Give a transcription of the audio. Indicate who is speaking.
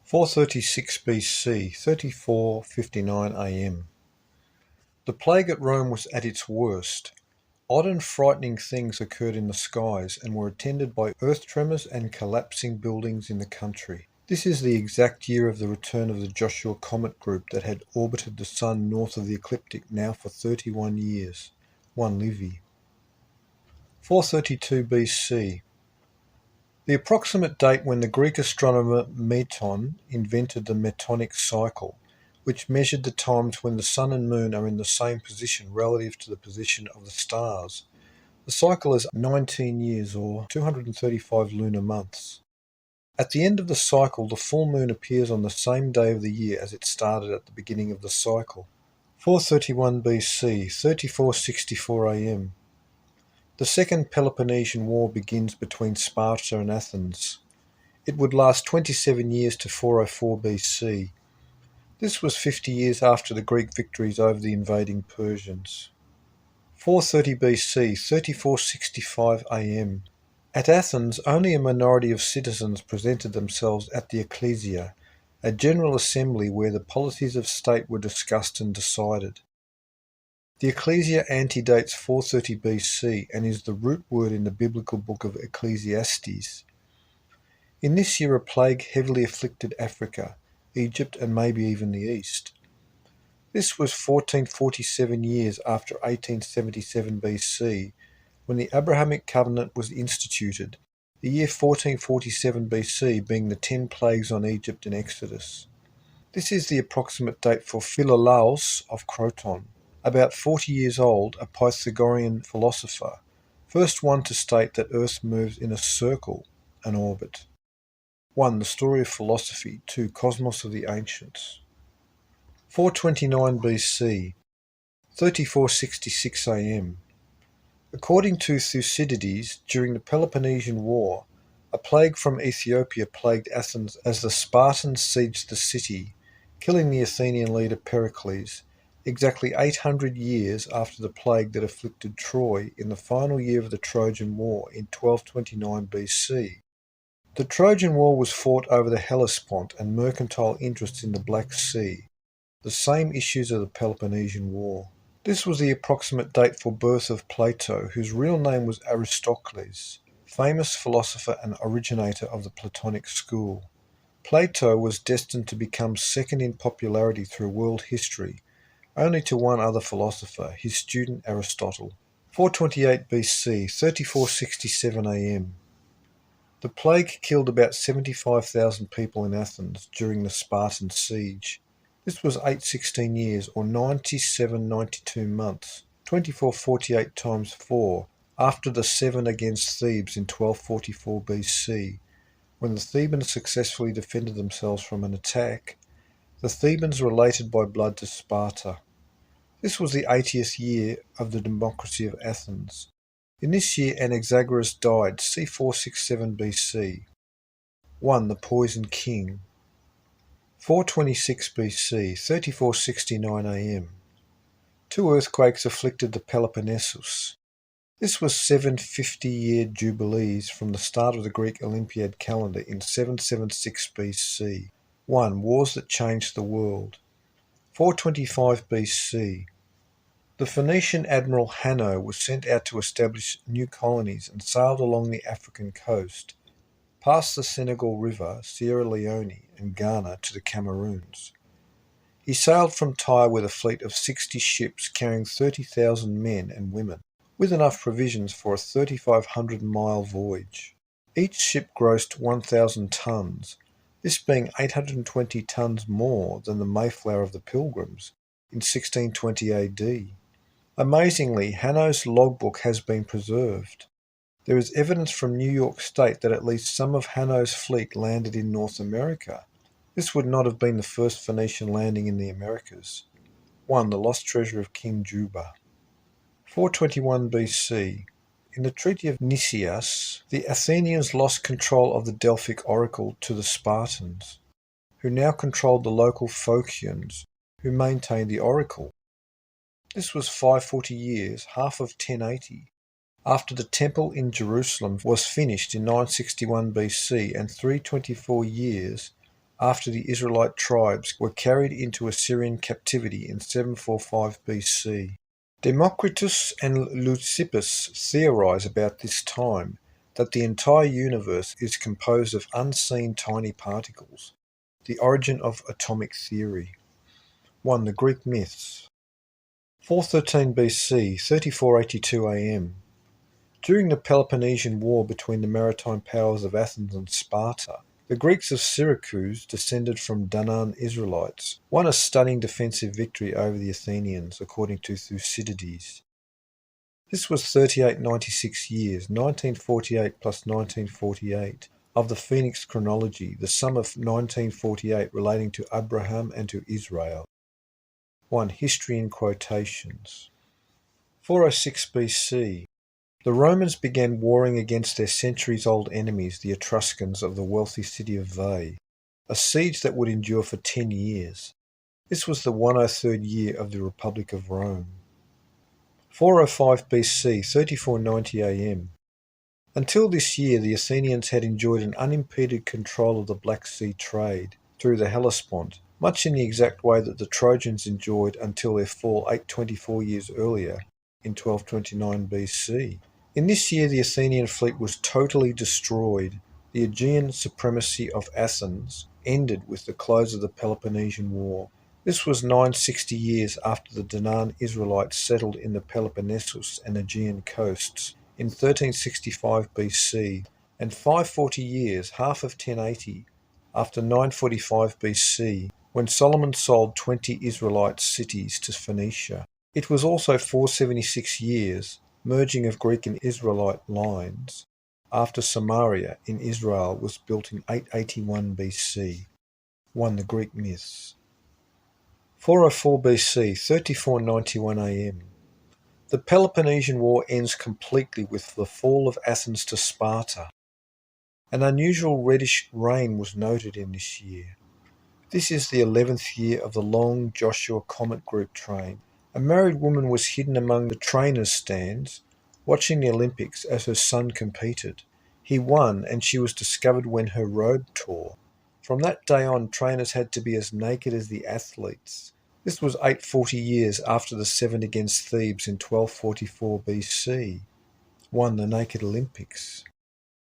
Speaker 1: 436 BC, 34:59 AM. The plague at Rome was at its worst. Odd and frightening things occurred in the skies and were attended by earth tremors and collapsing buildings in the country. This is the exact year of the return of the Joshua Comet group that had orbited the Sun north of the ecliptic now for 31 years. 1 Livy. 432 BC. The approximate date when the Greek astronomer Meton invented the Metonic cycle, which measured the times when the Sun and Moon are in the same position relative to the position of the stars. The cycle is 19 years or 235 lunar months. At the end of the cycle, the full moon appears on the same day of the year as it started at the beginning of the cycle. 431 BC, 3464 AM. The Second Peloponnesian War begins between Sparta and Athens. It would last 27 years to 404 BC. This was 50 years after the Greek victories over the invading Persians. 430 BC, 3465 AM. At Athens, only a minority of citizens presented themselves at the ecclesia, a general assembly where the policies of state were discussed and decided. The ecclesia antedates 430 BC and is the root word in the biblical book of Ecclesiastes. In this year a plague heavily afflicted Africa, Egypt and maybe even the East. This was 1447 years after 1877 BC, when the Abrahamic covenant was instituted, the year 1447 BC being the 10 plagues on Egypt in Exodus. This is the approximate date for Philolaus of Croton, about 40 years old, a Pythagorean philosopher, first one to state that Earth moves in a circle, an orbit. 1. The Story of Philosophy. 2. Cosmos of the Ancients. 429 BC, 3466 AM. According to Thucydides, during the Peloponnesian War, a plague from Ethiopia plagued Athens as the Spartans sieged the city, killing the Athenian leader Pericles, exactly 800 years after the plague that afflicted Troy in the final year of the Trojan War in 1229 BC. The Trojan War was fought over the Hellespont and mercantile interests in the Black Sea, the same issues of the Peloponnesian War. This was the approximate date for birth of Plato, whose real name was Aristocles, famous philosopher and originator of the Platonic school. Plato was destined to become second in popularity through world history, only to one other philosopher, his student Aristotle. 428 BC, 3467 AM. The plague killed about 75,000 people in Athens during the Spartan siege. This was 816 years or 9792 months, 2448 times 4, after the 7 against Thebes in 1244 BC, when the Thebans successfully defended themselves from an attack. The Thebans related by blood to Sparta. This was the 80th year of the democracy of Athens. In this year Anaxagoras died, c. 467 BC. 1. The Poison King. 426 BC, 3469 AM. 2 earthquakes afflicted the Peloponnesus. This was 7 50-year jubilees from the start of the Greek Olympiad calendar in 776 BC. 1. Wars that changed the world. 425 BC. The Phoenician admiral Hanno was sent out to establish new colonies and sailed along the African coast, past the Senegal River, Sierra Leone and Ghana to the Cameroons. He sailed from Tyre with a fleet of 60 ships carrying 30,000 men and women, with enough provisions for a 3,500-mile voyage. Each ship grossed 1,000 tons, this being 820 tons more than the Mayflower of the Pilgrims in 1620 AD. Amazingly, Hanno's logbook has been preserved. There is evidence from New York State that at least some of Hanno's fleet landed in North America. This would not have been the first Phoenician landing in the Americas. 1. The Lost Treasure of King Juba. 421 BC. In the Treaty of Nicias, the Athenians lost control of the Delphic oracle to the Spartans, who now controlled the local Phocians, who maintained the oracle. This was 540 years, half of 1080, after the temple in Jerusalem was finished in 961 BC and 324 years after the Israelite tribes were carried into Assyrian captivity in 745 BC. Democritus and Leucippus theorize about this time that the entire universe is composed of unseen tiny particles, the origin of atomic theory. 1. The Greek myths. 413 BC, 3482 AM. During the Peloponnesian War between the maritime powers of Athens and Sparta, the Greeks of Syracuse, descended from Danaan Israelites, won a stunning defensive victory over the Athenians, according to Thucydides. This was 3896 years, 1948 plus 1948, of the Phoenix chronology, the sum of 1948 relating to Abraham and to Israel. 1. History in quotations. 406 BC. The Romans began warring against their centuries-old enemies, the Etruscans of the wealthy city of Veii, a siege that would endure for 10 years. This was the 103rd year of the Republic of Rome. 405 BC, 3490 AM. Until this year, the Athenians had enjoyed an unimpeded control of the Black Sea trade through the Hellespont, much in the exact way that the Trojans enjoyed until their fall 824 years earlier, in 1229 BC. In this year, the Athenian fleet was totally destroyed. The Aegean supremacy of Athens ended with the close of the Peloponnesian War. This was 960 years after the Danaan Israelites settled in the Peloponnesus and Aegean coasts in 1365 BC, and 540 years, half of 1080, after 945 BC, when Solomon sold 20 Israelite cities to Phoenicia. It was also 476 years, merging of Greek and Israelite lines, after Samaria in Israel was built in 881 BC. 1. The Greek myths. 404 BC, 3491 AM. The Peloponnesian War ends completely with the fall of Athens to Sparta. An unusual reddish rain was noted in this year. This is the 11th year of the long Joshua Comet Group train. A married woman was hidden among the trainers' stands, watching the Olympics as her son competed. He won, and she was discovered when her robe tore. From that day on, trainers had to be as naked as the athletes. This was 840 years after the 7 against Thebes in 1244 BC. 1. The Naked Olympics.